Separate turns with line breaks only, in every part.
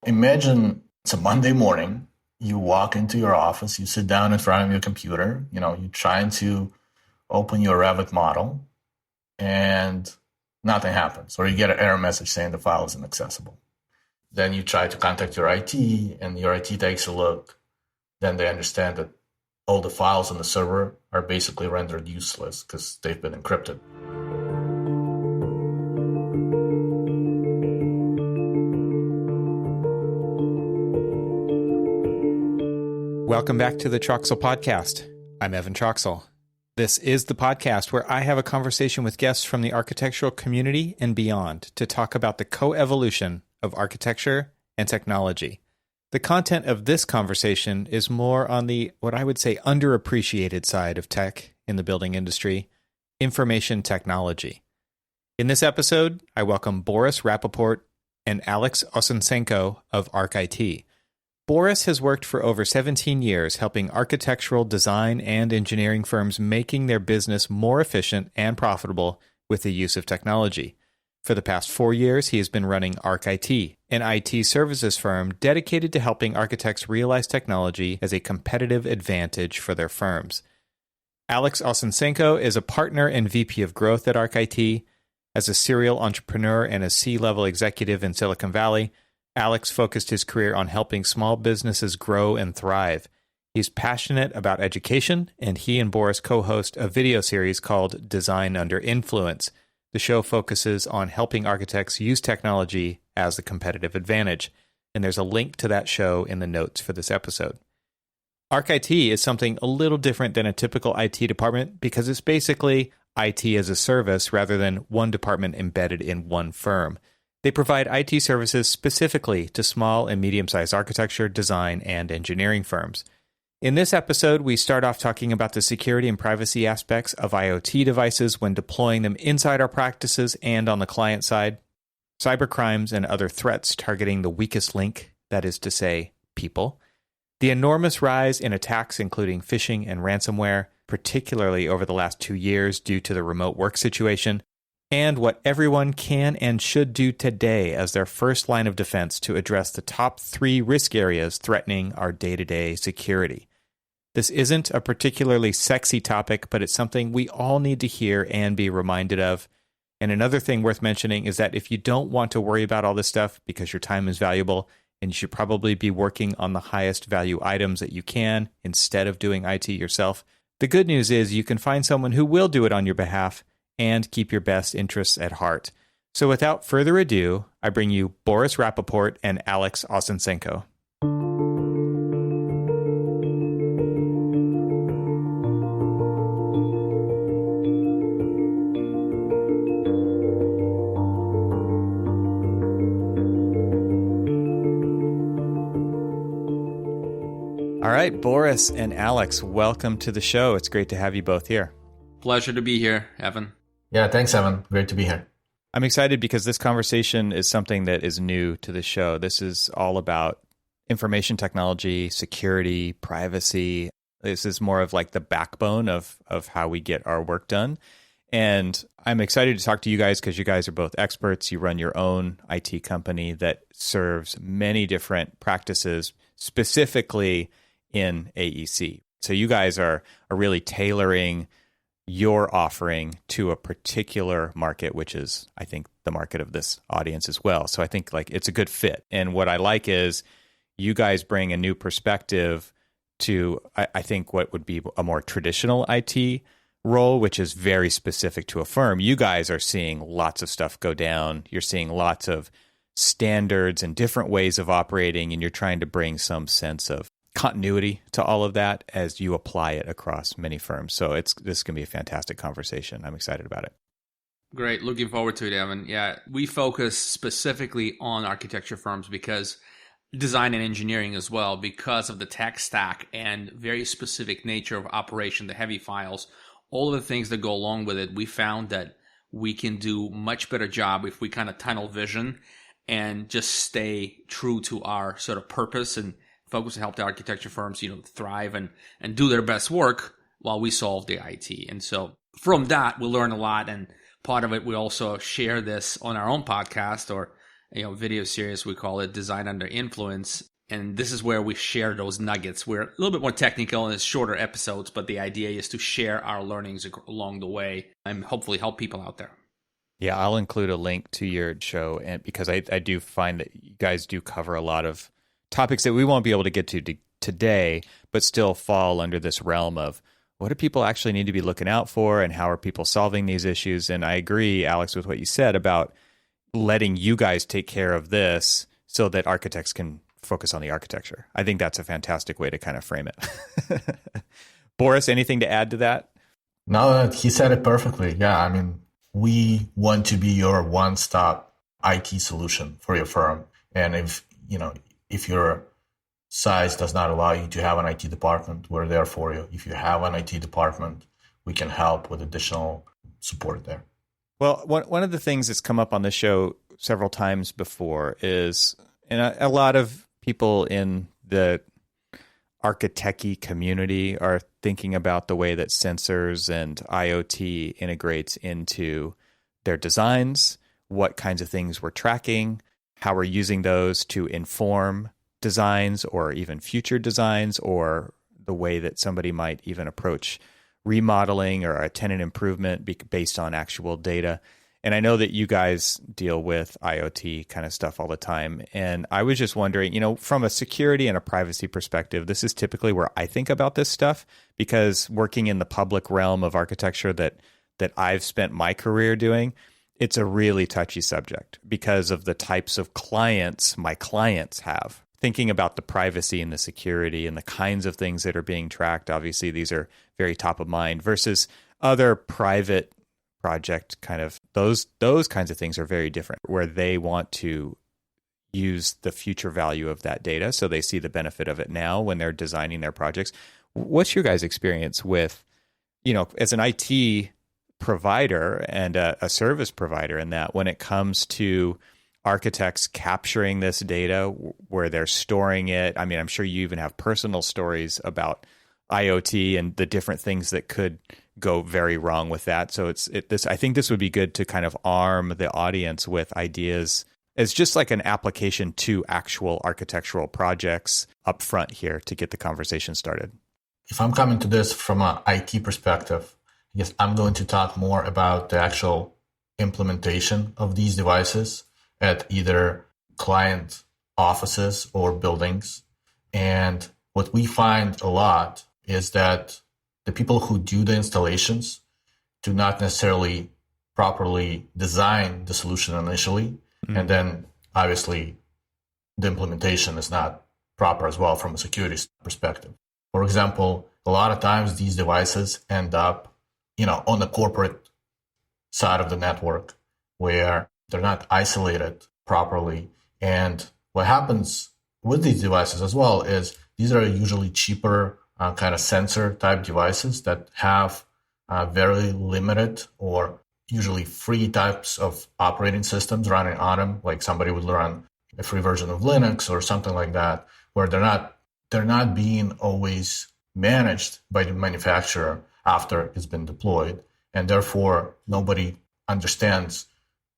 Imagine it's a Monday morning. You walk into your office, you sit down in front of your computer, you're trying to open your Revit model, and nothing happens. Or you get an error message saying the file is inaccessible. Then you try to contact your IT, and your IT takes a look. Then they understand that all the files on the server are basically rendered useless because they've been encrypted.
Welcome back to the Troxel Podcast. I'm Evan Troxel. This is the podcast where I have a conversation with guests from the architectural community and beyond to talk about the co-evolution of architecture and technology. The content of this conversation is more on the, what I would say, underappreciated side of tech in the building industry, information technology. In this episode, I welcome Boris Rapoport and Alex Osenenko of ArchIT. Boris has worked for over 17 years helping architectural design and engineering firms making their business more efficient and profitable with the use of technology. For the past 4 years, he has been running ArchIT, an IT services firm dedicated to helping architects realize technology as a competitive advantage for their firms. Alex Osenenko is a partner and VP of Growth at ArchIT. As a serial entrepreneur and a C-level executive in Silicon Valley, Alex focused his career on helping small businesses grow and thrive. He's passionate about education, and he and Boris co-host a video series called Design Under Influence. The show focuses on helping architects use technology as a competitive advantage, and there's a link to that show in the notes for this episode. ArchIT is something a little different than a typical IT department because it's basically IT as a service rather than one department embedded in one firm. They provide IT services specifically to small and medium-sized architecture, design, and engineering firms. In this episode, we start off talking about the security and privacy aspects of IoT devices when deploying them inside our practices and on the client side, cybercrimes and other threats targeting the weakest link, that is to say, people, the enormous rise in attacks including phishing and ransomware, particularly over the last 2 years due to the remote work situation, and what everyone can and should do today as their first line of defense to address the top 3 risk areas threatening our day-to-day security. This isn't a particularly sexy topic, but it's something we all need to hear and be reminded of. And another thing worth mentioning is that if you don't want to worry about all this stuff because your time is valuable, and you should probably be working on the highest value items that you can instead of doing IT yourself, the good news is you can find someone who will do it on your behalf and keep your best interests at heart. So without further ado, I bring you Boris Rapoport and Alex Osenenko. All right, Boris and Alex, welcome to the show. It's great to have you both here.
Pleasure to be here, Evan.
Yeah, thanks, Evan. Great to be here.
I'm excited because this conversation is something that is new to the show. This is all about information technology, security, privacy. This is more of like the backbone of how we get our work done. And I'm excited to talk to you guys because you guys are both experts. You run your own IT company that serves many different practices, specifically in AEC. So you guys are really tailoring your offering to a particular market, which is, I think, the market of this audience as well. So I think like it's a good fit. And what I like is you guys bring a new perspective to, I think, what would be a more traditional IT role, which is very specific to a firm. You guys are seeing lots of stuff go down. You're seeing lots of standards and different ways of operating, and you're trying to bring some sense of continuity to all of that as you apply it across many firms. So this is going to be a fantastic conversation. I'm excited about it.
Great. Looking forward to it, Evan. Yeah, we focus specifically on architecture firms because design and engineering as well, because of the tech stack and very specific nature of operation, the heavy files, all of the things that go along with it. We found that we can do much better job if we kind of tunnel vision and just stay true to our sort of purpose and focus to help the architecture firms, thrive and do their best work while we solve the IT. And so from that, we learn a lot. And part of it, we also share this on our own podcast or video series. We call it Design Under Influence. And this is where we share those nuggets. We're a little bit more technical and it's shorter episodes, but the idea is to share our learnings along the way and hopefully help people out there.
Yeah, I'll include a link to your show, and because I do find that you guys do cover a lot of topics that we won't be able to get to today, but still fall under this realm of what do people actually need to be looking out for and how are people solving these issues. And I agree, Alex, with what you said about letting you guys take care of this so that architects can focus on the architecture. I think that's a fantastic way to kind of frame it. Boris, anything to add to that?
No, he said it perfectly. Yeah, I mean, we want to be your one-stop IT solution for your firm. And if your size does not allow you to have an IT department, we're there for you. If you have an IT department, we can help with additional support there. Well,
one of the things that's come up on this show several times before is, and a lot of people in the architect-y community are thinking about the way that sensors and IoT integrates into their designs, what kinds of things we're tracking, how we're using those to inform designs or even future designs, or the way that somebody might even approach remodeling or a tenant improvement based on actual data. And I know that you guys deal with IoT kind of stuff all the time. And I was just wondering, from a security and a privacy perspective, this is typically where I think about this stuff, because working in the public realm of architecture that I've spent my career doing, it's a really touchy subject because of the types of clients my clients have. Thinking about the privacy and the security and the kinds of things that are being tracked, obviously these are very top of mind, versus other private project kind of those kinds of things are very different, where they want to use the future value of that data, so they see the benefit of it now when they're designing their projects. What's your guys' experience with, as an IT provider and a service provider in that, when it comes to architects capturing this data where they're storing it? I mean, I'm sure you even have personal stories about IoT and the different things that could go very wrong with that. So I think this would be good to kind of arm the audience with ideas as just like an application to actual architectural projects up front here to get the conversation started.
If I'm coming to this from an IT perspective, I guess I'm going to talk more about the actual implementation of these devices at either client offices or buildings. And what we find a lot is that the people who do the installations do not necessarily properly design the solution initially. Mm-hmm. And then obviously the implementation is not proper as well from a security perspective. For example, a lot of times these devices end up, on the corporate side of the network where they're not isolated properly. And what happens with these devices as well is these are usually cheaper kind of sensor type devices that have very limited or usually free types of operating systems running on them. Like somebody would run a free version of Linux or something like that, where they're not being always managed by the manufacturer after it's been deployed. And therefore, nobody understands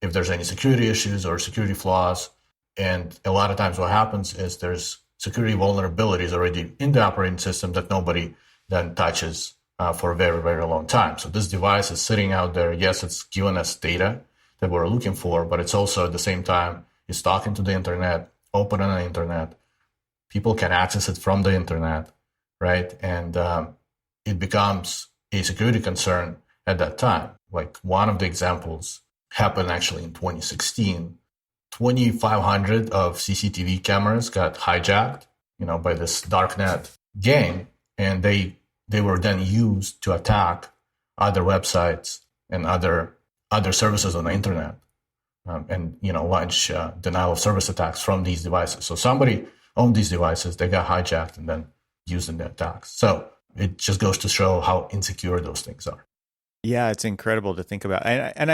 if there's any security issues or security flaws. And a lot of times what happens is there's security vulnerabilities already in the operating system that nobody then touches for a very, very long time. So this device is sitting out there. Yes, it's giving us data that we're looking for, but it's also at the same time, it's talking to the internet, open on the internet. People can access it from the internet, right? And it becomes a security concern at that time. Like one of the examples happened actually in 2016. 2,500 of CCTV cameras got hijacked, by this darknet gang, and they were then used to attack other websites and other services on the internet, and launch denial of service attacks from these devices. So somebody owned these devices, they got hijacked and then used in the attacks. So it just goes to show how insecure those things are.
Yeah, it's incredible to think about. And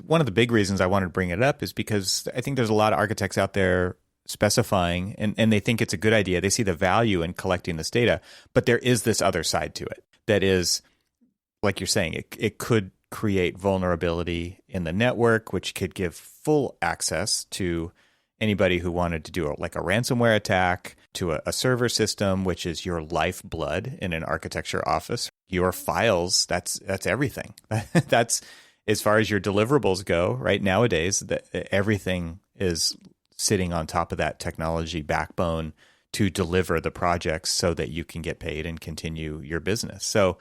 one of the big reasons I wanted to bring it up is because I think there's a lot of architects out there specifying, and they think it's a good idea. They see the value in collecting this data, but there is this other side to it that is, like you're saying, it could create vulnerability in the network, which could give full access to anybody who wanted to do like a ransomware attack, to a server system, which is your lifeblood in an architecture office. Your files, that's everything. That's as far as your deliverables go, right? Nowadays, everything is sitting on top of that technology backbone to deliver the projects so that you can get paid and continue your business. So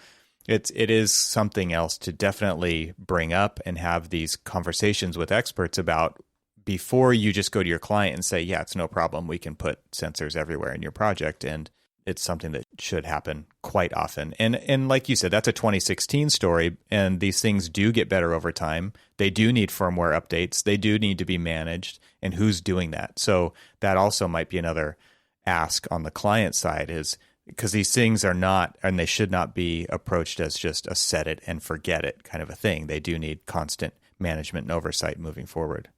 it is something else to definitely bring up and have these conversations with experts about before you just go to your client and say, yeah, it's no problem. We can put sensors everywhere in your project. And it's something that should happen quite often. And like you said, that's a 2016 story. And these things do get better over time. They do need firmware updates. They do need to be managed. And who's doing that? So that also might be another ask on the client side, is because these things are not, and they should not be approached as just a set it and forget it kind of a thing. They do need constant management and oversight moving forward.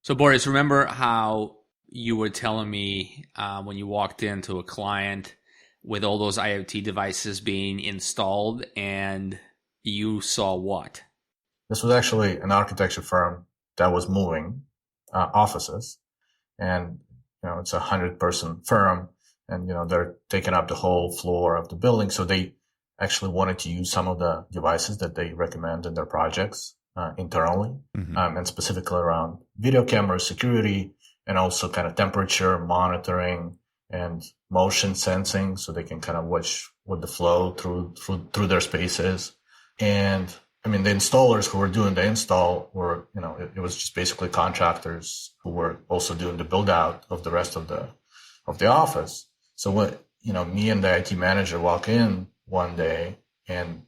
So Boris, remember how you were telling me when you walked into a client with all those IoT devices being installed, and you saw what?
This was actually an architecture firm that was moving offices, and it's a 100-person firm, and they're taking up the whole floor of the building. So they actually wanted to use some of the devices that they recommend in their projects internally, and specifically around video cameras, security, and also kind of temperature monitoring and motion sensing, so they can kind of watch what the flow through their spaces. And I mean, the installers who were doing the install were, it was just basically contractors who were also doing the build out of the rest of the office. So what, me and the IT manager walk in one day, and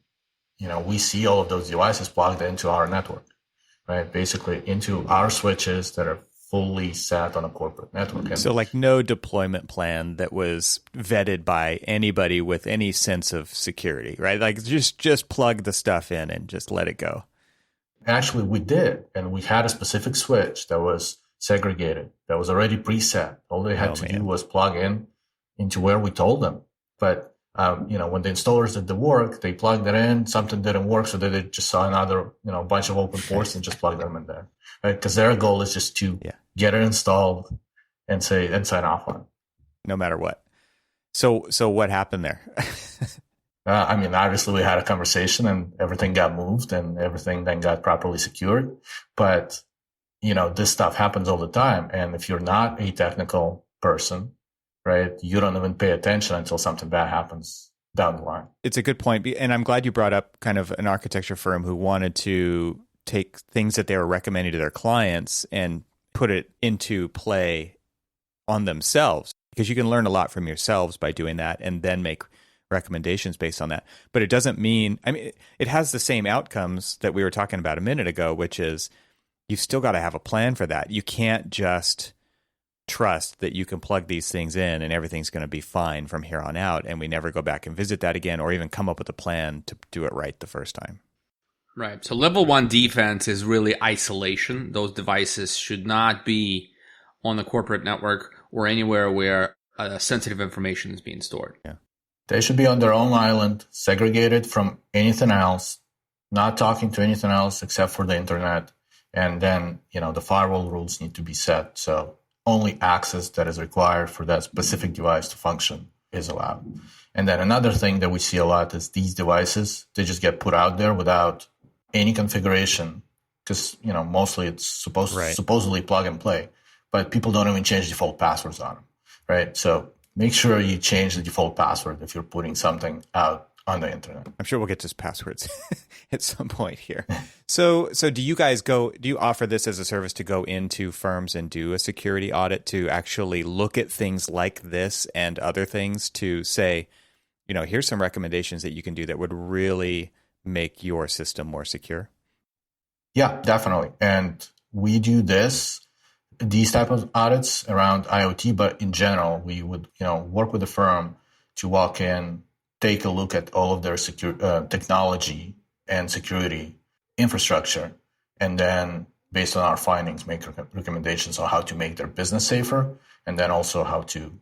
we see all of those devices plugged into our network, right? Basically into our switches that are fully set on a corporate network. And
so like no deployment plan that was vetted by anybody with any sense of security, right? Like just plug the stuff in and just let it go.
Actually, we did. And we had a specific switch that was segregated, that was already preset. All they had to do was plug in into where we told them. But when the installers did the work, they plugged it in, something didn't work, so they just saw another, bunch of open ports and just plugged them in there, right? Because their goal is just to get it installed and sign off on it.
No matter what. So what happened there?
Obviously we had a conversation and everything got moved and everything then got properly secured. But, this stuff happens all the time. And if you're not a technical person, right, you don't even pay attention until something bad happens down the line.
It's a good point. And I'm glad you brought up kind of an architecture firm who wanted to take things that they were recommending to their clients and put it into play on themselves, because you can learn a lot from yourselves by doing that and then make recommendations based on that. But it doesn't mean, it has the same outcomes that we were talking about a minute ago, which is you've still got to have a plan for that. You can't just trust that you can plug these things in and everything's going to be fine from here on out, and we never go back and visit that again or even come up with a plan to do it right the first time.
Right. So level 1 defense is really isolation. Those devices should not be on the corporate network or anywhere where sensitive information is being stored.
Yeah.
They should be on their own island, segregated from anything else, not talking to anything else except for the internet. And then, the firewall rules need to be set. So only access that is required for that specific device to function is allowed. And then another thing that we see a lot is these devices, they just get put out there without any configuration, because, mostly it's supposedly plug and play, but people don't even change default passwords on them, right? So make sure you change the default password if you're putting something out on the internet.
I'm sure we'll get to passwords at some point here. So do you offer this as a service to go into firms and do a security audit to actually look at things like this and other things to say, here's some recommendations that you can do that would really make your system more secure?
Yeah, definitely. And we do these type of audits around IoT, but in general, we would, work with the firm to walk in, take a look at all of their technology and security infrastructure, and then based on our findings, make recommendations on how to make their business safer, and then also how to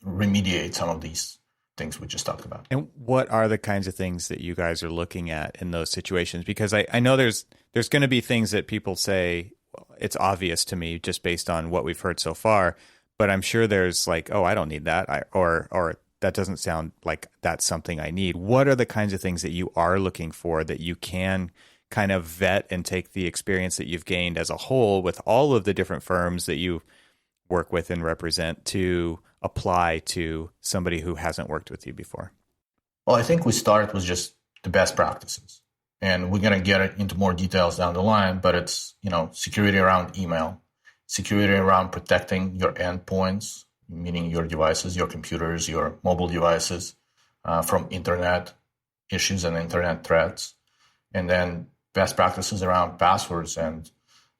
remediate some of these things we just talked about.
And what are the kinds of things that you guys are looking at in those situations? Because I know there's going to be things that people say, well, it's obvious to me just based on what we've heard so far, but I'm sure there's like, oh, I don't need that, or that doesn't sound like that's something I need. What are the kinds of things that you are looking for that you can kind of vet and take the experience that you've gained as a whole with all of the different firms that you work with and represent to apply to somebody who hasn't worked with you before?
Well, I think we start with just the best practices, and we're going to get into more details down the line, but it's, security around email, security around protecting your endpoints, meaning your devices, your computers, your mobile devices, from internet issues and internet threats, and then best practices around passwords and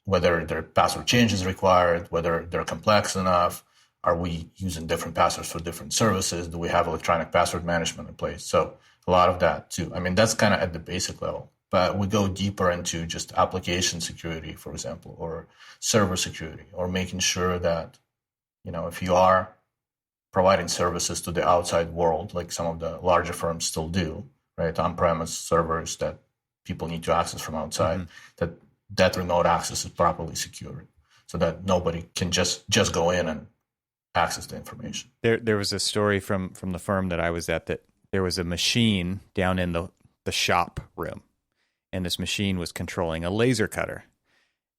whether their password change is required, whether they're complex enough. Are we using different passwords for different services? Do we have electronic password management in place? So a lot of that too. I mean, that's kind of at the basic level, but we go deeper into just application security, for example, or server security, or making sure that, if you are providing services to the outside world, like some of the larger firms still do, right? On-premise servers that people need to access from outside, that remote access is properly secured so that nobody can just go in and access the information.
There was a story from the firm that I was at that there was a machine down in the shop room, and this machine was controlling a laser cutter,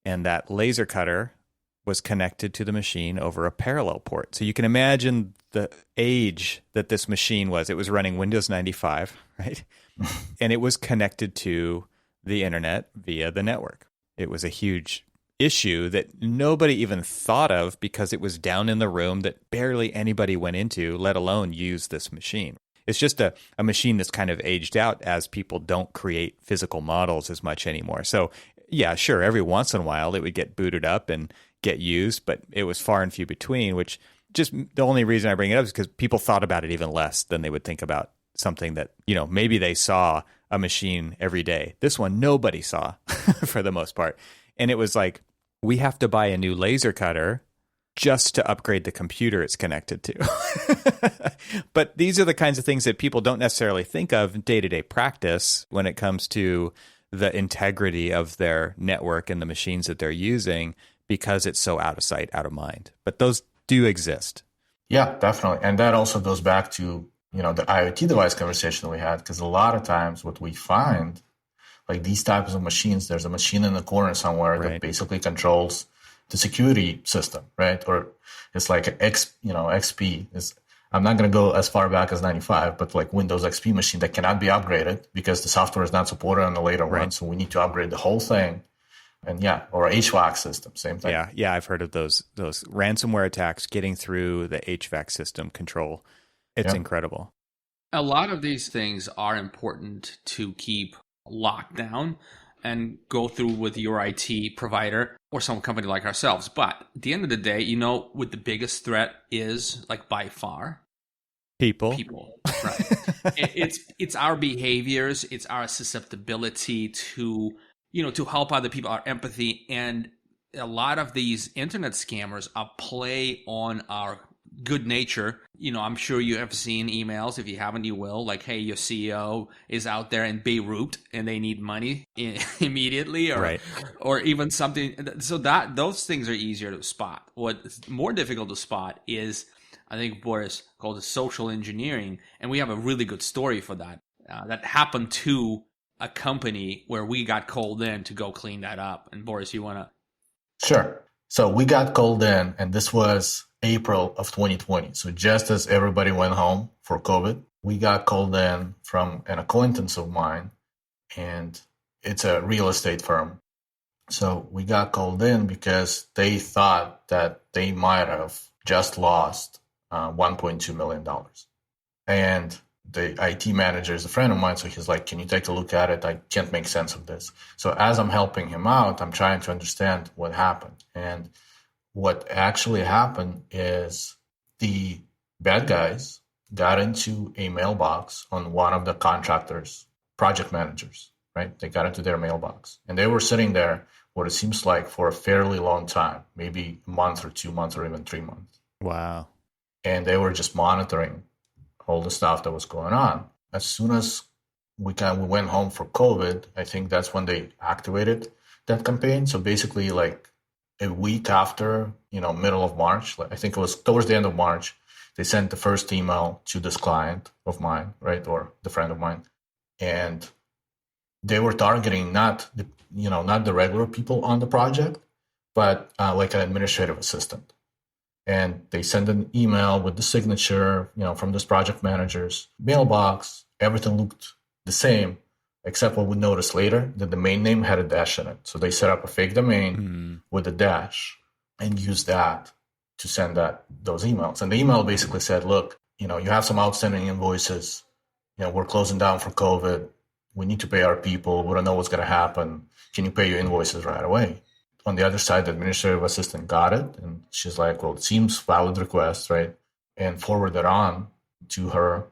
and that laser cutter was connected to the machine over a parallel port. So you can imagine the age that this machine was. It was running Windows 95, right? And it was connected to the internet via the network. It was a huge issue that nobody even thought of because it was down in the room that barely anybody went into, let alone use this machine. It's just a machine that's kind of aged out as people don't create physical models as much anymore. So yeah, sure, every once in a while it would get booted up and get used, but it was far and few between, which just the only reason I bring it up is because people thought about it even less than they would think about something that, maybe they saw a machine every day. This one, nobody saw for the most part. And it was like, we have to buy a new laser cutter just to upgrade the computer it's connected to. But these are the kinds of things that people don't necessarily think of in day-to-day practice when it comes to the integrity of their network and the machines that they're using, because it's so out of sight, out of mind. But those do exist.
Yeah, definitely. And that also goes back to, the IoT device conversation that we had, because a lot of times what we find, like these types of machines, there's a machine in the corner somewhere that basically controls the security system, right? Or it's like an XP. I'm not going to go as far back as 95, but like Windows XP machine that cannot be upgraded because the software is not supported on the later one. So we need to upgrade the whole thing. And or HVAC system, same thing.
Yeah, I've heard of those ransomware attacks getting through the HVAC system control. It's incredible.
A lot of these things are important to keep locked down and go through with your IT provider or some company like ourselves. But at the end of the day, what the biggest threat is, like by far?
People.
Right. It's our behaviors. It's our susceptibility to help other people, our empathy. And a lot of these internet scammers are play on our good nature. I'm sure you have seen emails. If you haven't, you will. Like, hey, your CEO is out there in Beirut and they need money immediately, or even something. So those things are easier to spot. What's more difficult to spot is, I think Boris called it social engineering, and we have a really good story for that. That happened to a company where we got called in to go clean that up. And Boris, you want to?
Sure. So we got called in, and this was April of 2020. So just as everybody went home for COVID, we got called in from an acquaintance of mine, and it's a real estate firm. So we got called in because they thought that they might have just lost $1.2 million. And the IT manager is a friend of mine, so he's like, can you take a look at it? I can't make sense of this. So as I'm helping him out, I'm trying to understand what happened. And what actually happened is the bad guys got into a mailbox on one of the contractors, project managers, right? They got into their mailbox. And they were sitting there, what it seems like, for a fairly long time, maybe a month or 2 months or even 3 months.
Wow.
And they were just monitoring all the stuff that was going on. As soon as we went home for COVID, I think that's when they activated that campaign. So basically, like a week after, middle of March, I think it was towards the end of March, they sent the first email to this client of mine, right, or the friend of mine, and they were targeting not the regular people on the project, but like an administrative assistant. And they sent an email with the signature, from this project manager's mailbox. Everything looked the same, except what we noticed later, that the main name had a dash in it. So they set up a fake domain with a dash and used that to send those emails. And the email basically said, look, you have some outstanding invoices. We're closing down for COVID. We need to pay our people. We don't know what's going to happen. Can you pay your invoices right away? On the other side, the administrative assistant got it. And she's like, well, it seems valid request, right? And forwarded it on to her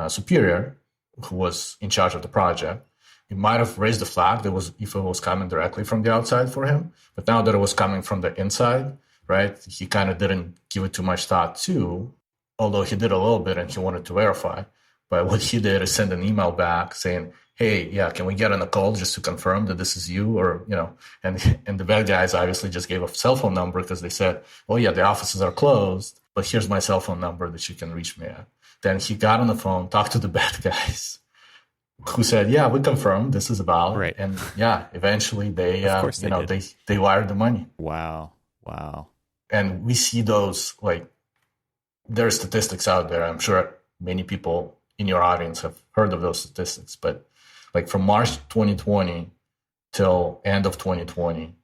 superior, who was in charge of the project. It might have raised the flag if it was coming directly from the outside for him. But now that it was coming from the inside, right, he kind of didn't give it too much thought to, although he did a little bit and he wanted to verify. But what he did is send an email back saying, hey, yeah, can we get on a call just to confirm that this is you? Or, and the bad guys obviously just gave a cell phone number because they said, well, yeah, the offices are closed, but here's my cell phone number that you can reach me at. Then he got on the phone, talked to the bad guys, who said, yeah, we confirmed this is valid.
Right.
And yeah, eventually they wired the money.
Wow.
And we see those, like, there are statistics out there. I'm sure many people in your audience have heard of those statistics, but like from March 2020 till end of 2020,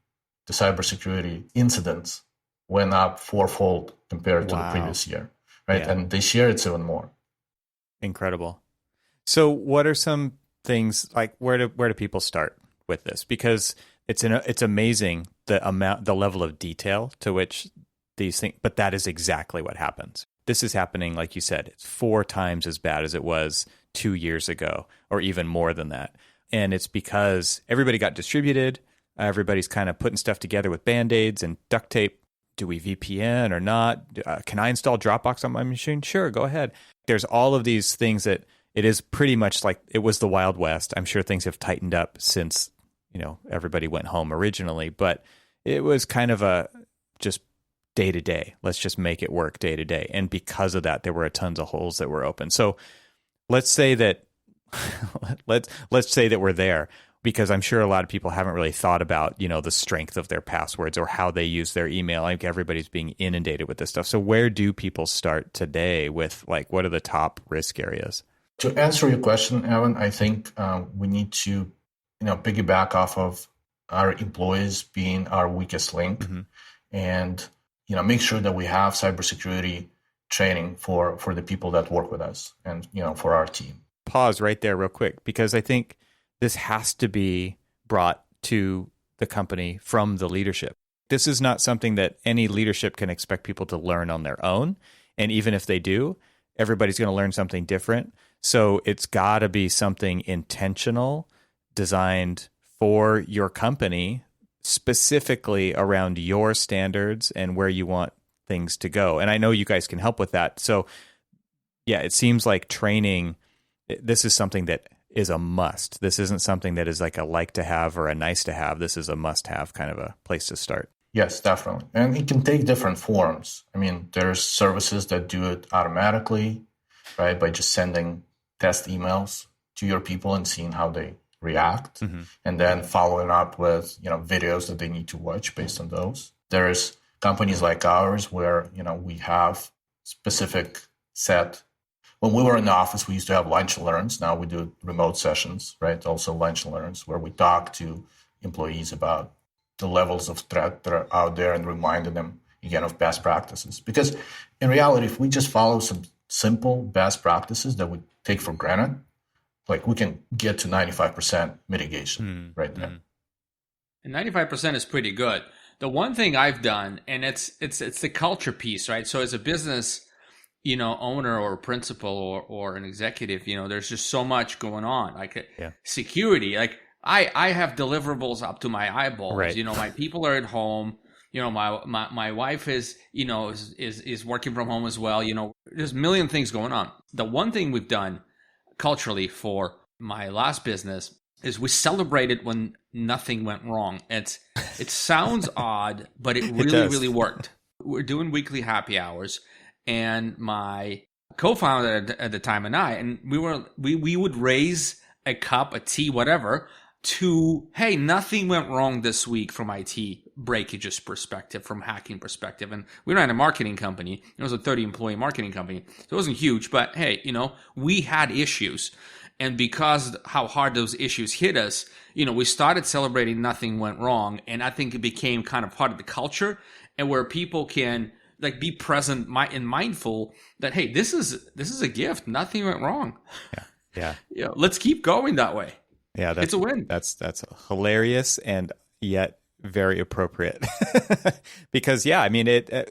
the cybersecurity incidents went up fourfold compared to the previous year, right? Yeah. And this year it's even more.
Incredible. So what are some things, like where do people start with this? Because it's amazing the level of detail to which these things, but that is exactly what happens. This is happening, like you said, it's 4 times as bad as it was 2 years ago, or even more than that. And it's because everybody got distributed. Everybody's kind of putting stuff together with Band-Aids and duct tape. Do we VPN or not? Can I install Dropbox on my machine? Sure, go ahead. There's all of these things that it is pretty much like it was the Wild West. I'm sure things have tightened up since, everybody went home originally, but it was kind of a just day to day. Let's just make it work day to day. And because of that, there were tons of holes that were open. So let's say that let's say that we're there, because I'm sure a lot of people haven't really thought about, the strength of their passwords or how they use their email. Like everybody's being inundated with this stuff. So where do people start today with, like, what are the top risk areas?
To answer your question, Evan, I think we need to, piggyback off of our employees being our weakest link, and make sure that we have cybersecurity training for the people that work with us and, for our team.
Pause right there real quick, because I think this has to be brought to the company from the leadership. This is not something that any leadership can expect people to learn on their own. And even if they do, everybody's going to learn something different. So it's got to be something intentional, designed for your company, specifically around your standards and where you want things to go. And I know you guys can help with that. So yeah, it seems like training, this is something that is a must. This isn't something that is like a like to have or a nice to have. This is a must have kind of a place to start.
Yes, definitely. And it can take different forms. I mean, there's services that do it automatically, right? By just sending test emails to your people and seeing how they react, and then following up with, videos that they need to watch based on those. There's companies like ours where, we have specific set. When we were in the office, we used to have lunch and learns. Now we do remote sessions, right? Also lunch and learns where we talk to employees about the levels of threat that are out there and reminding them, again, of best practices. Because in reality, if we just follow some simple best practices that we take for granted, like we can get to 95% mitigation right there.
And 95% is pretty good. The one thing I've done, and it's the culture piece, right? So as a business, owner or principal or an executive, there's just so much going on, like security. Like I have deliverables up to my eyeballs.
Right.
My people are at home. my wife is, is working from home as well. There's a million things going on. The one thing we've done culturally for my last business is we celebrated when nothing went wrong. It sounds odd, but it really worked. We're doing weekly happy hours, and my co-founder at the time and we would raise a cup, a tea, whatever, to, hey, nothing went wrong this week from IT breakages perspective, from hacking perspective. And we ran a marketing company. It was a 30-employee marketing company. So it wasn't huge, but hey, we had issues. And because how hard those issues hit us, we started celebrating nothing went wrong. And I think it became kind of part of the culture, and where people can be present and mindful that, hey, this is a gift. Nothing went wrong.
Yeah.
Let's keep going that way.
Yeah,
it's a win.
That's hilarious and yet very appropriate. Because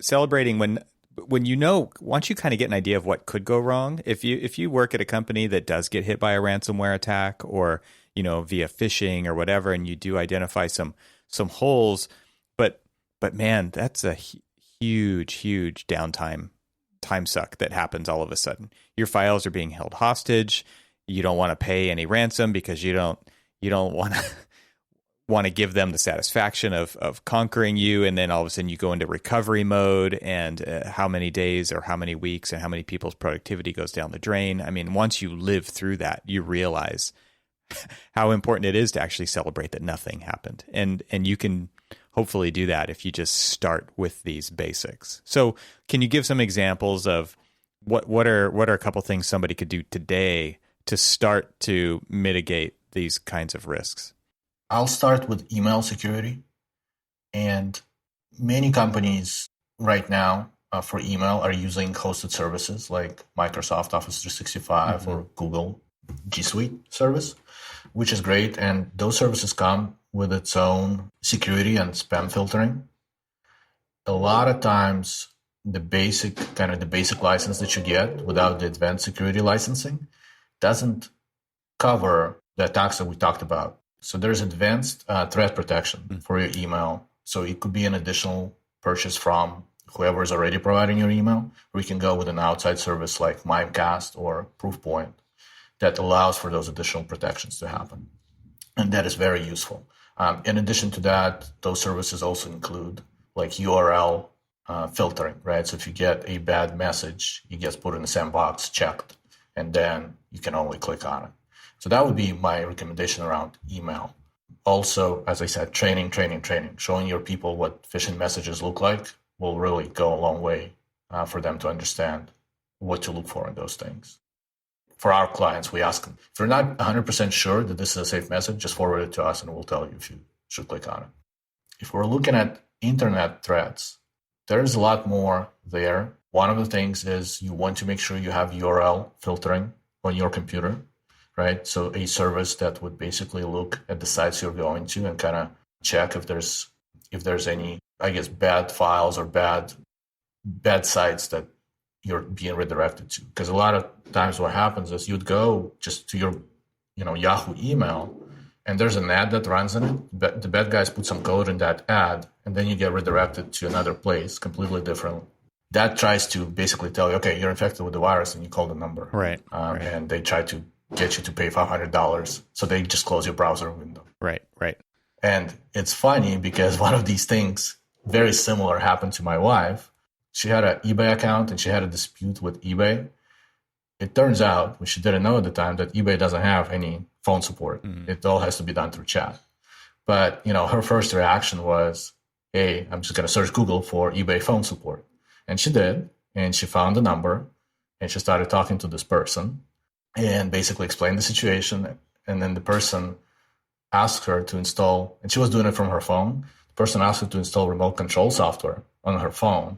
celebrating when once you kind of get an idea of what could go wrong, if you work at a company that does get hit by a ransomware attack or via phishing or whatever, and you do identify some holes, but man, that's a huge downtime time suck that happens all of a sudden. Your files are being held hostage. You don't want to pay any ransom because you don't want to give them the satisfaction of conquering you, and then all of a sudden you go into recovery mode, and how many days or how many weeks and how many people's productivity goes down the drain. I mean, once you live through that, you realize how important it is to actually celebrate that nothing happened, and you can hopefully do that if you just start with these basics. So, can you give some examples of what are a couple things somebody could do today to start to mitigate these kinds of risks?
I'll start with email security. And many companies right now for email are using hosted services like Microsoft Office 365 or Google G Suite service, which is great. And those services come with its own security and spam filtering. A lot of times, the basic license that you get without the advanced security licensing doesn't cover the attacks that we talked about. So there's advanced threat protection for your email. So it could be an additional purchase from whoever is already providing your email, or you can go with an outside service like Mimecast or Proofpoint that allows for those additional protections to happen. And that is very useful. In addition to that, those services also include like URL filtering, right? So if you get a bad message, it gets put in the sandbox, checked, and then you can only click on it. So that would be my recommendation around email. Also, as I said, training. Showing your people what phishing messages look like will really go a long way for them to understand what to look for in those things. For our clients, we ask them, if you're not 100% sure that this is a safe message, just forward it to us and we'll tell you if you should click on it. If we're looking at internet threats, there's a lot more there. One of the things is you want to make sure you have URL filtering on your computer, right? So a service that would basically look at the sites you're going to and kind of check if there's any, bad files or bad sites that you're being redirected to. Because a lot of times what happens is you'd go just to your, Yahoo email, and there's an ad that runs in it. But the bad guys put some code in that ad, and then you get redirected to another place completely different. That tries to basically tell you, okay, you're infected with the virus, and you call the number.
Right.
And they try to get you to pay $500. So they just close your browser window.
Right.
And it's funny because one of these things very similar happened to my wife. She had an eBay account and she had a dispute with eBay. It turns out, which she didn't know at the time, that eBay doesn't have any phone support. It all has to be done through chat. But, her first reaction was, hey, I'm just going to search Google for eBay phone support. And she did. And she found the number and she started talking to this person and basically explained the situation. And then the person asked her to install, and she was doing it from her phone. The person asked her to install remote control software on her phone.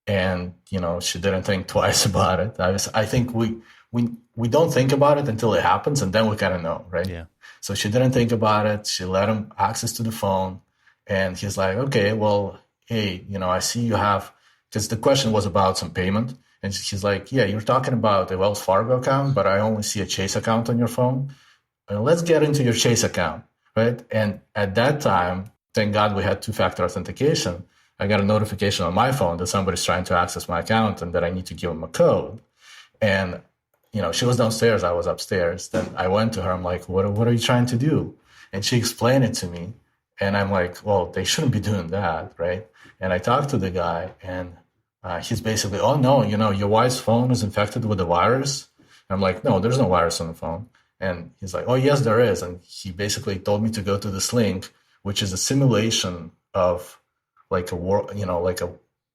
And, she didn't think twice about it. I think we don't think about it until it happens, and then we kind of know, right?
Yeah.
So she didn't think about it. She let him access to the phone. And he's like, okay, well, hey, I see you have, because the question was about some payment. And she's like, yeah, you're talking about a Wells Fargo account, but I only see a Chase account on your phone. Let's get into your Chase account, right? And at that time, Thank God we had two-factor authentication. I got a notification on my phone that somebody's trying to access my account and that I need to give them a code. And, she was downstairs. I was upstairs. Then I went to her. I'm like, what are you trying to do? And she explained it to me. And I'm like, well, they shouldn't be doing that, right? And I talked to the guy, and he's basically, oh, no, your wife's phone is infected with a virus. And I'm like, no, there's no virus on the phone. And he's like, oh, yes, there is. And he basically told me to go to this link, which is a simulation of like a world, like a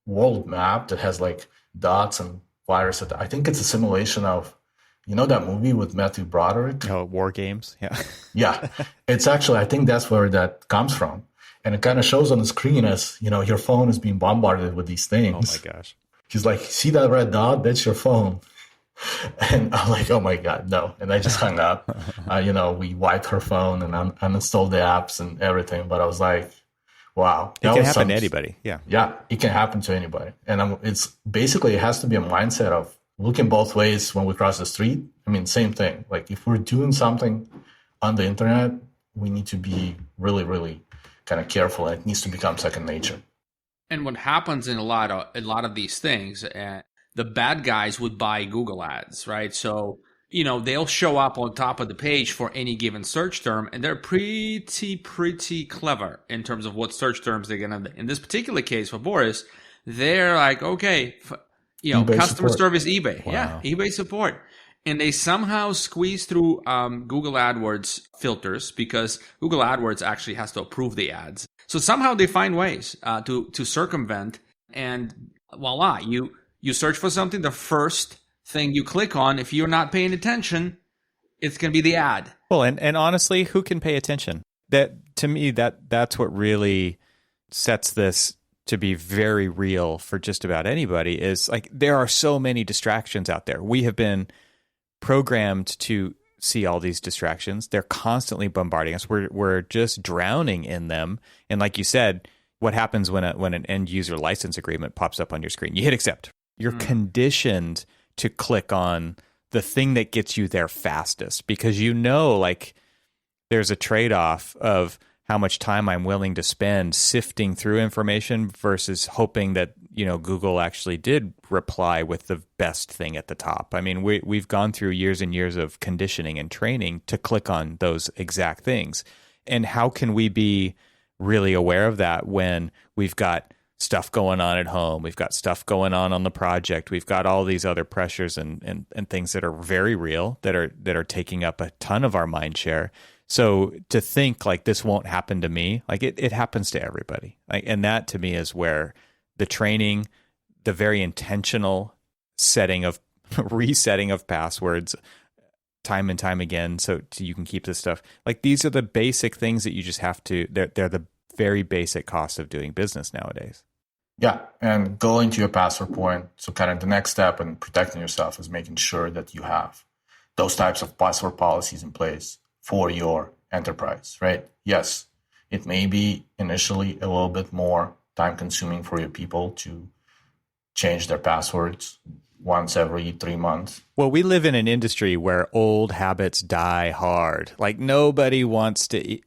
world map that has like dots and viruses. I think it's a simulation of, that movie with Matthew Broderick?
Oh, War Games. Yeah.
Yeah. It's actually, I think that's where that comes from. And it kind of shows on the screen as, your phone is being bombarded with these things.
Oh my gosh.
He's like, see that red dot? That's your phone. And I'm like, oh my God, no. And I just hung up. We wiped her phone and uninstalled the apps and everything. But I was like, wow.
It can happen to anybody. Yeah.
Yeah, it can happen to anybody. And it has to be a mindset of looking both ways when we cross the street. I mean, same thing. Like if we're doing something on the internet, we need to be really, really kind of careful. And it needs to become second nature.
And what happens in a lot of these things, the bad guys would buy Google ads, right? So, they'll show up on top of the page for any given search term, and they're pretty clever in terms of what search terms they're going to. In this particular case for Boris, they're like, okay,
eBay
customer
support.
service eBay.
Wow.
Yeah, eBay support. And they somehow squeeze through Google AdWords filters because Google AdWords actually has to approve the ads. So somehow they find ways to circumvent, and voila, you search for something, the first thing you click on, if you're not paying attention, it's going to be the ad.
Well, and honestly, who can pay attention? That to me, that's what really sets this to be very real for just about anybody is like there are so many distractions out there. We have been programmed to see all these distractions. They're constantly bombarding us. We're just drowning in them. And like you said, what happens when an end user license agreement pops up on your screen? You hit accept. You're conditioned to click on the thing that gets you there fastest because like there's a trade-off of how much time I'm willing to spend sifting through information versus hoping that, Google actually did reply with the best thing at the top. I mean, we've gone through years and years of conditioning and training to click on those exact things. And how can we be really aware of that when we've got stuff going on at home, we've got stuff going on the project, we've got all these other pressures and things that are very real that are taking up a ton of our mind share. So to think like this won't happen to me, like it happens to everybody. Like, and that to me is where the training, the very intentional resetting of passwords time and time again, so you can keep this stuff. Like these are the basic things that you just have to, they're the very basic cost of doing business nowadays.
Yeah. And going to your password point. So kind of the next step in protecting yourself is making sure that you have those types of password policies in place for your enterprise, right? Yes, it may be initially a little bit more time consuming for your people to change their passwords once every 3 months.
Well, we live in an industry where old habits die hard. Like nobody wants to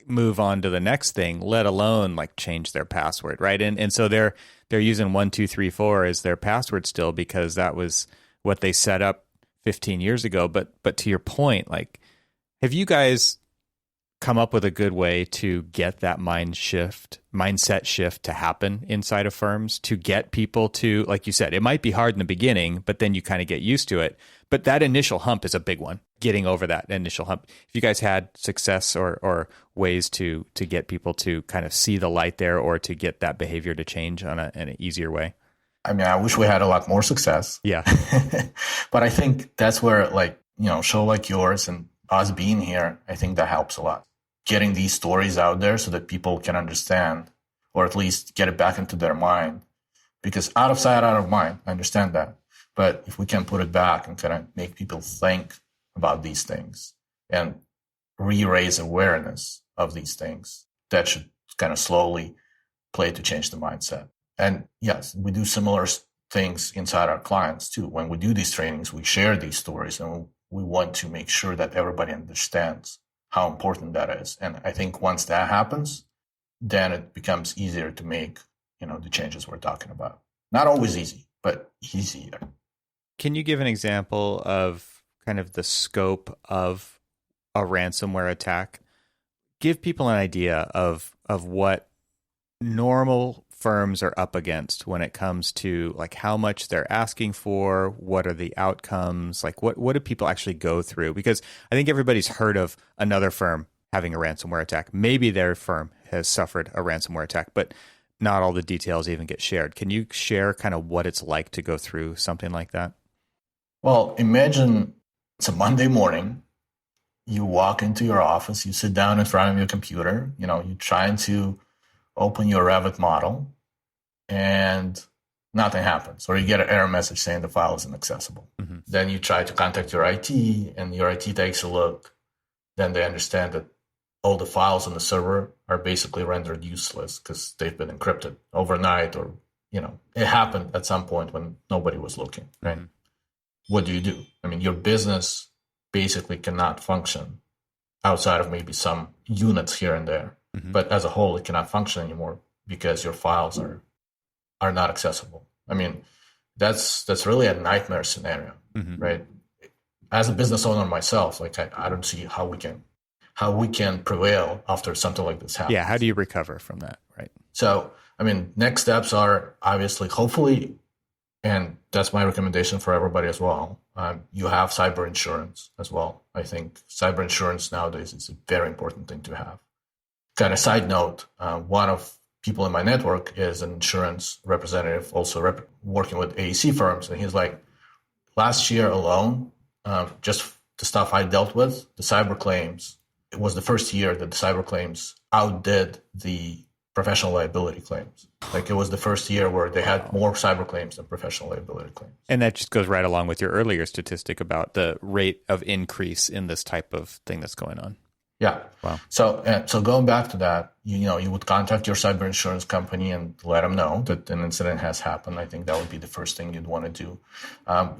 move on to the next thing, let alone like change their password, right? And so they're using 1234 as their password still because that was what they set up 15 years ago. But to your point, like, have you guys come up with a good way to get that mindset shift to happen inside of firms, to get people to, like you said, it might be hard in the beginning, but then you kind of get used to it. But that initial hump is a big one, getting over that initial hump. If you guys had success or ways to get people to kind of see the light there or to get that behavior to change in an easier way.
I mean, I wish we had a lot more success.
Yeah.
But I think that's where show like yours and us being here, I think that helps a lot. Getting these stories out there so that people can understand, or at least get it back into their mind. Because out of sight, out of mind, I understand that. But if we can put it back and kind of make people think about these things and re-raise awareness of these things, that should kind of slowly play to change the mindset. And yes, we do similar things inside our clients too. When we do these trainings, we share these stories and we want to make sure that everybody understands how important that is. And I think once that happens, then it becomes easier to make, the changes we're talking about. Not always easy, but easier.
Can you give an example of kind of the scope of a ransomware attack? Give people an idea of what normal firms are up against when it comes to like how much they're asking for, what are the outcomes, like what do people actually go through? Because I think everybody's heard of another firm having a ransomware attack. Maybe their firm has suffered a ransomware attack, but not all the details even get shared. Can you share kind of what it's like to go through something like that?
Well, imagine it's a Monday morning. You walk into your office, you sit down in front of your computer, you're trying to open your Revit model, and nothing happens. Or you get an error message saying the file is inaccessible. Mm-hmm. Then you try to contact your IT, and your IT takes a look. Then they understand that all the files on the server are basically rendered useless because they've been encrypted overnight, or, it happened at some point when nobody was looking, right? Mm-hmm. What do you do? I mean, your business basically cannot function outside of maybe some units here and there. Mm-hmm. But as a whole, it cannot function anymore because your files are not accessible. I mean, that's really a nightmare scenario, mm-hmm. right? As a business owner myself, like I don't see how we can prevail after something like this happens.
Yeah, how do you recover from that, right?
So, I mean, next steps are obviously, hopefully, and that's my recommendation for everybody as well. You have cyber insurance as well. I think cyber insurance nowadays is a very important thing to have. Kind of side note, one of people in my network is an insurance representative, also working with AEC firms. And he's like, last year alone, just the stuff I dealt with, the cyber claims, it was the first year that the cyber claims outdid the professional liability claims. Like it was the first year where they had more cyber claims than professional liability claims.
And that just goes right along with your earlier statistic about the rate of increase in this type of thing that's going on.
Yeah. Wow. So going back to that, you would contact your cyber insurance company and let them know that an incident has happened. I think that would be the first thing you'd want to do.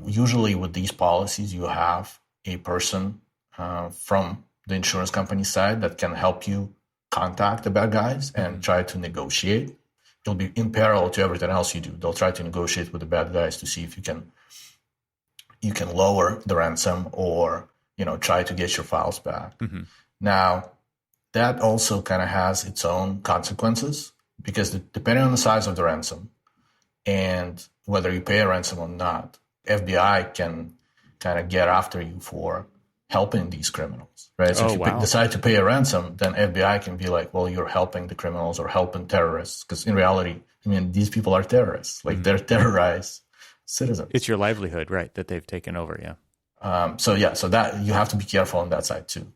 Usually with these policies, you have a person from the insurance company side that can help you contact the bad guys and try to negotiate. It'll be in parallel to everything else you do. They'll try to negotiate with the bad guys to see if you can lower the ransom or try to get your files back. Mm-hmm. Now, that also kind of has its own consequences because depending on the size of the ransom and whether you pay a ransom or not, FBI can kind of get after you for helping these criminals, right? So if you decide to pay a ransom, then FBI can be like, well, you're helping the criminals or helping terrorists. Because in reality, I mean, these people are terrorists. Like they're terrorized citizens.
It's your livelihood, right, that they've taken over, yeah.
So that you have to be careful on that side too.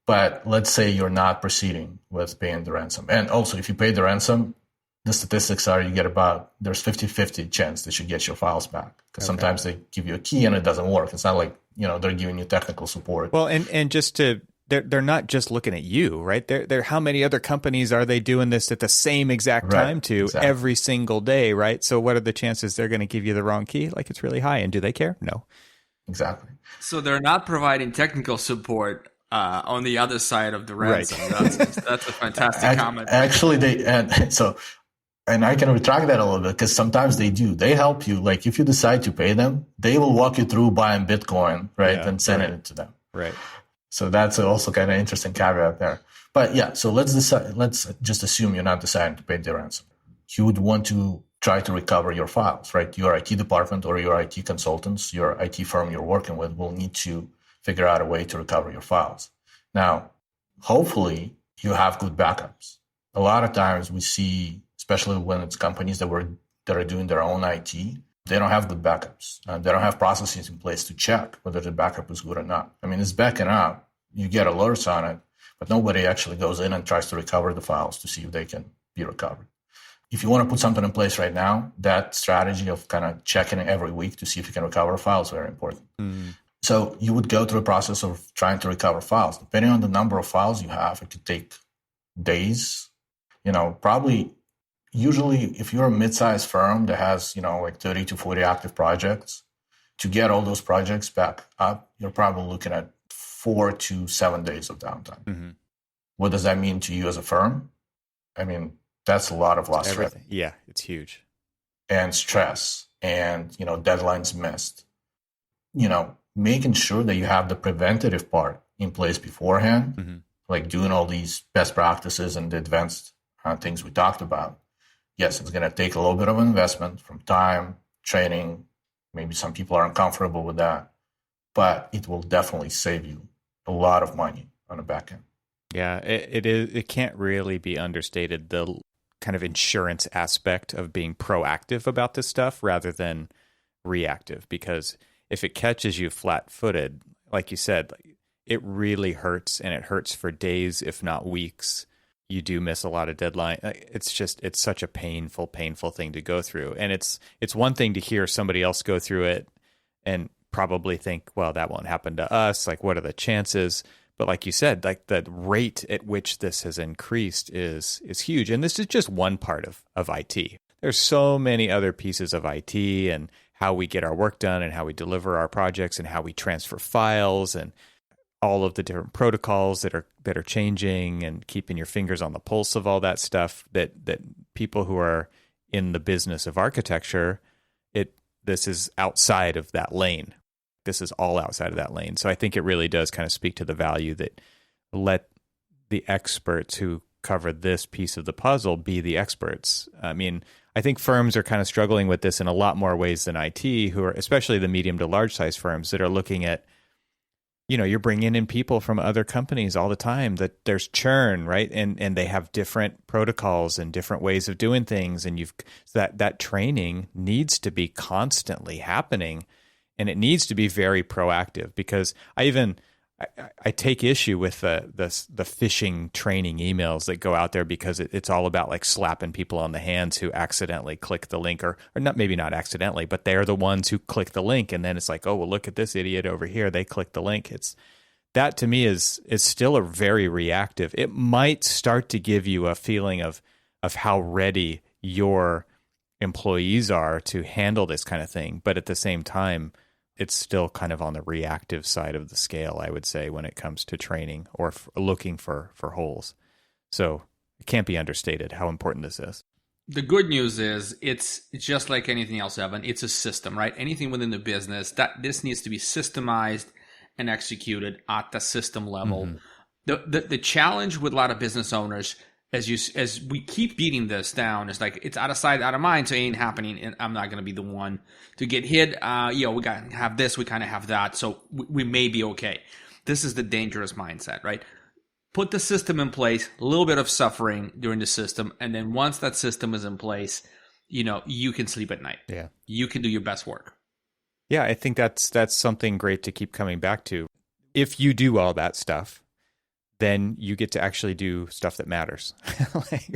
But let's say you're not proceeding with paying the ransom. And also, if you pay the ransom, the statistics are there's 50-50 chance that you get your files back. Because sometimes they give you a key and it doesn't work. It's not like, they're giving you technical support.
Well, and just they're not just looking at you, right? They're how many other companies are they doing this at the same exact time to every single day, right? So what are the chances they're going to give you the wrong key? Like it's really high. And do they care? No.
Exactly.
So they're not providing technical support on the other side of the ransom. Right. That's a fantastic comment.
Actually, and I can retract that a little bit because sometimes they do. They help you. Like if you decide to pay them, they will walk you through buying Bitcoin, right, and sending it to them.
Right.
So that's also kind of interesting caveat there. But yeah, so let's just assume you're not deciding to pay the ransom. You would want to try to recover your files, right? Your IT department or your IT consultants, your IT firm you're working with will need to figure out a way to recover your files. Now, hopefully you have good backups. A lot of times we see, especially when it's companies that are doing their own IT, they don't have good backups. They don't have processes in place to check whether the backup is good or not. I mean, it's backing up. You get alerts on it, but nobody actually goes in and tries to recover the files to see if they can be recovered. If you want to put something in place right now, that strategy of kind of checking it every week to see if you can recover files is very important. Mm. So you would go through the process of trying to recover files. Depending on the number of files you have, it could take days, probably. Usually, if you're a mid-sized firm that has, like 30 to 40 active projects, to get all those projects back up, you're probably looking at 4 to 7 days of downtime. Mm-hmm. What does that mean to you as a firm? I mean, that's a lot of lost revenue.
Everything. Yeah, it's huge.
And stress and, deadlines missed. Making sure that you have the preventative part in place beforehand,
Mm-hmm.
like doing all these best practices and the advanced things we talked about. Yes, it's going to take a little bit of an investment from time, training. Maybe some people aren't comfortable with that, but it will definitely save you a lot of money on the back end.
Yeah, it is. It can't really be understated, the kind of insurance aspect of being proactive about this stuff rather than reactive. Because if it catches you flat-footed, like you said, it really hurts, and it hurts for days, if not weeks. You do miss a lot of deadline. It's such a painful thing to go through. And it's one thing to hear somebody else go through it and probably think, well, that won't happen to us. Like, what are the chances? But like you said, like the rate at which this has increased is huge. And this is just one part of IT. There's so many other pieces of IT and how we get our work done and how we deliver our projects and how we transfer files and all of the different protocols that are changing, and keeping your fingers on the pulse of all that stuff that people who are in the business of architecture, this is outside of that lane. This is all outside of that lane. So I think it really does kind of speak to the value that let the experts who cover this piece of the puzzle be the experts. I mean, I think firms are kind of struggling with this in a lot more ways than IT, who are especially the medium to large size firms that are looking at, you're bringing in people from other companies all the time, that there's churn, right? And they have different protocols and different ways of doing things. And that training needs to be constantly happening, and it needs to be very proactive, because I take issue with the phishing training emails that go out there, because it's all about like slapping people on the hands who accidentally click the link, or not, maybe not accidentally, but they're the ones who click the link. And then it's like, oh, well, look at this idiot over here. They clicked the link. That to me is still a very reactive. It might start to give you a feeling of how ready your employees are to handle this kind of thing. But at the same time, it's still kind of on the reactive side of the scale, I would say, when it comes to training or looking for holes. So it can't be understated how important this is.
The good news is it's just like anything else, Evan. It's a system, right? Anything within the business, that this needs to be systemized and executed at the system level. Mm-hmm. The challenge with a lot of business owners, as we keep beating this down, is like, it's out of sight, out of mind, so it ain't happening, and I'm not going to be the one to get hit. We got to have this, we kind of have that, so we may be okay. This is the dangerous mindset, right? Put the system in place, a little bit of suffering during the system, and then once that system is in place, you can sleep at night.
Yeah.
You can do your best work.
Yeah, I think that's something great to keep coming back to. If you do all that stuff, then you get to actually do stuff that matters,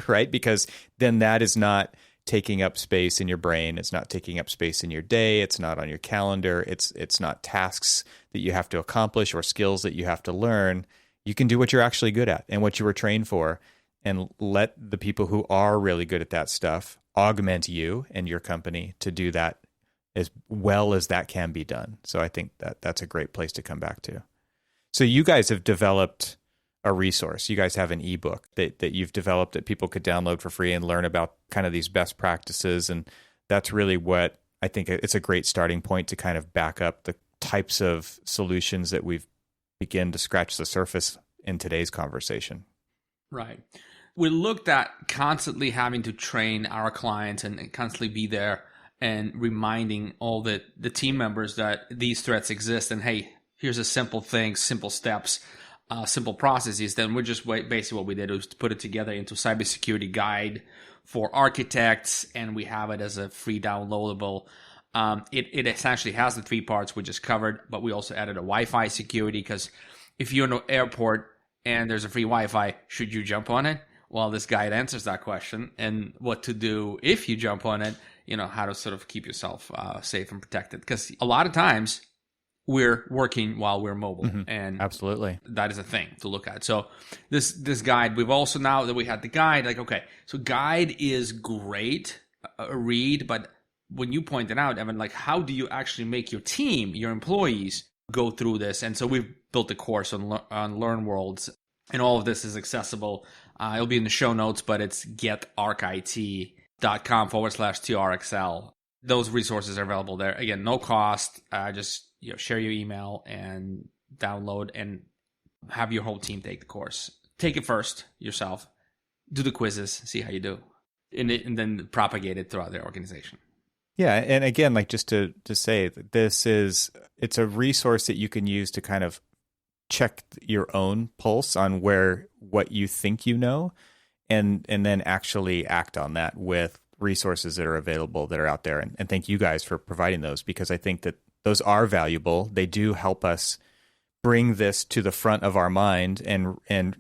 right? Because then that is not taking up space in your brain. It's not taking up space in your day. It's not on your calendar. It's not tasks that you have to accomplish or skills that you have to learn. You can do what you're actually good at and what you were trained for, and let the people who are really good at that stuff augment you and your company to do that as well as that can be done. So I think that's a great place to come back to. So you guys have developed a resource. You guys have an ebook that you've developed that people could download for free and learn about kind of these best practices. And that's really what I think it's a great starting point to kind of back up the types of solutions that we've begin to scratch the surface in today's conversation.
Right. We looked at constantly having to train our clients and constantly be there and reminding all the team members that these threats exist. And hey, here's a simple thing, simple steps, simple processes. Then we're just basically what we did was to put it together into cybersecurity guide for architects, and we have it as a free downloadable. It essentially has the 3 parts we just covered, but we also added a Wi-Fi security, because if you're in an airport and there's a free Wi-Fi, should you jump on it? Well, this guide answers that question, and what to do if you jump on it, how to sort of keep yourself safe and protected. Because a lot of times we're working while we're mobile, and
absolutely,
that is a thing to look at. So this guide, we've also, now that we had the guide, like, okay, so guide is great, a read, but when you pointed out, Evan, like, how do you actually make your team, your employees, go through this? And so we've built a course on LearnWorlds And all of this is accessible. It'll be in the show notes, but it's getarchit.com/TRXL. Those resources are available there. Again, no cost. Just share your email and download and have your whole team take the course. Take it first yourself. Do the quizzes, see how you do, and then propagate it throughout their organization.
Yeah, and again, like just to say, it's a resource that you can use to kind of check your own pulse on what you think you know, and then actually act on that with resources that are available that are out there. And thank you guys for providing those, because I think that those are valuable. They do help us bring this to the front of our mind and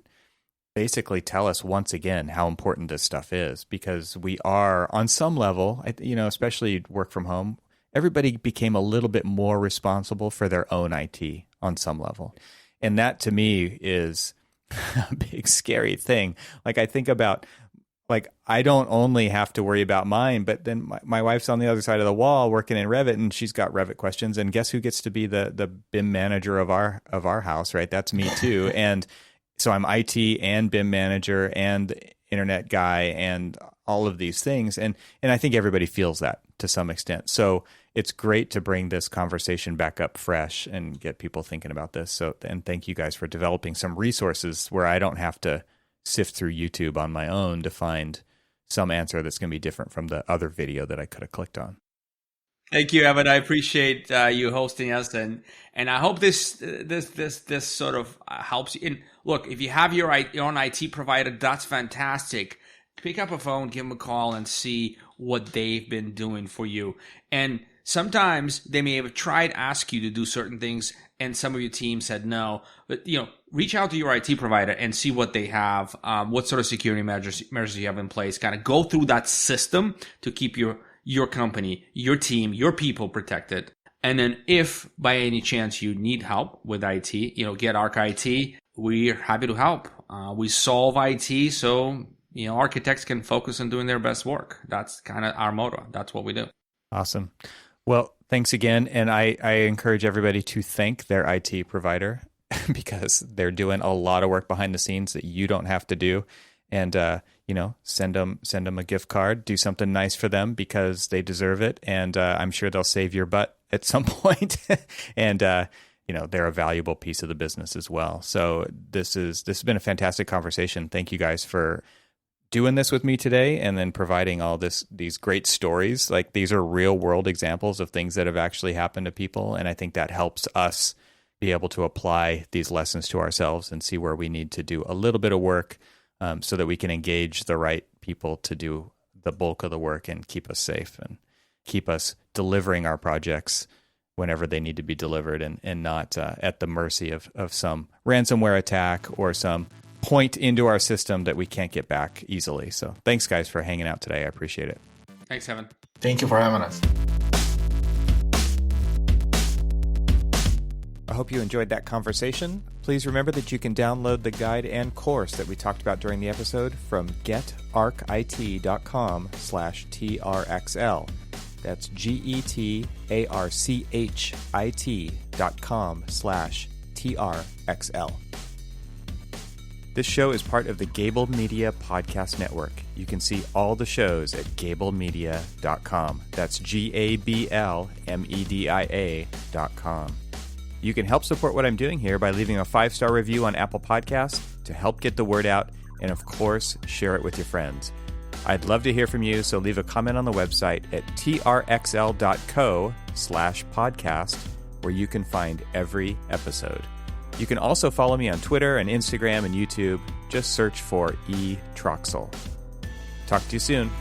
basically tell us once again how important this stuff is, because we are on some level, especially work from home, everybody became a little bit more responsible for their own IT on some level. And that to me is a big scary thing. Like I think about, like, I don't only have to worry about mine, but then my wife's on the other side of the wall working in Revit, and she's got Revit questions. And guess who gets to be the BIM manager of our house, right? That's me too. And so I'm IT and BIM manager and internet guy and all of these things. And I think everybody feels that to some extent. So it's great to bring this conversation back up fresh and get people thinking about this. So, and thank you guys for developing some resources where I don't have to sift through YouTube on my own to find some answer that's going to be different from the other video that I could have clicked on.
Thank you, Evan. I appreciate you hosting us, and I hope this sort of helps you. And look, if you have your own IT provider, that's fantastic. Pick up a phone, give them a call, and see what they've been doing for you. And sometimes they may have tried to ask you to do certain things, and some of your team said no. But reach out to your IT provider and see what they have, what sort of security measures you have in place. Kind of go through that system to keep your company, your team, your people protected. And then if by any chance you need help with IT, get ArchIT. We're happy to help. We solve IT so, architects can focus on doing their best work. That's kind of our motto. That's what we do.
Awesome. Well, thanks again. And I encourage everybody to thank their IT provider because they're doing a lot of work behind the scenes that you don't have to do. And, send them a gift card, do something nice for them because they deserve it. And I'm sure they'll save your butt at some point. And, they're a valuable piece of the business as well. So this has been a fantastic conversation. Thank you guys for doing this with me today and then providing all these great stories. Like, these are real world examples of things that have actually happened to people. And I think that helps us be able to apply these lessons to ourselves and see where we need to do a little bit of work so that we can engage the right people to do the bulk of the work and keep us safe and keep us delivering our projects whenever they need to be delivered and not at the mercy of some ransomware attack or some point into our system that we can't get back easily. So thanks, guys, for hanging out today. I appreciate it.
Thanks, Evan.
Thank you for having us.
I hope you enjoyed that conversation. Please remember that you can download the guide and course that we talked about during the episode from getarchit.com/TRXL. That's getarchit.com/TRXL. This show is part of the Gable Media Podcast Network. You can see all the shows at gablemedia.com. That's GABLMEDIA.com. You can help support what I'm doing here by leaving a 5-star review on Apple Podcasts to help get the word out, and of course, share it with your friends. I'd love to hear from you, so leave a comment on the website at trxl.co/podcast, where you can find every episode. You can also follow me on Twitter and Instagram and YouTube. Just search for eTroxel. Talk to you soon.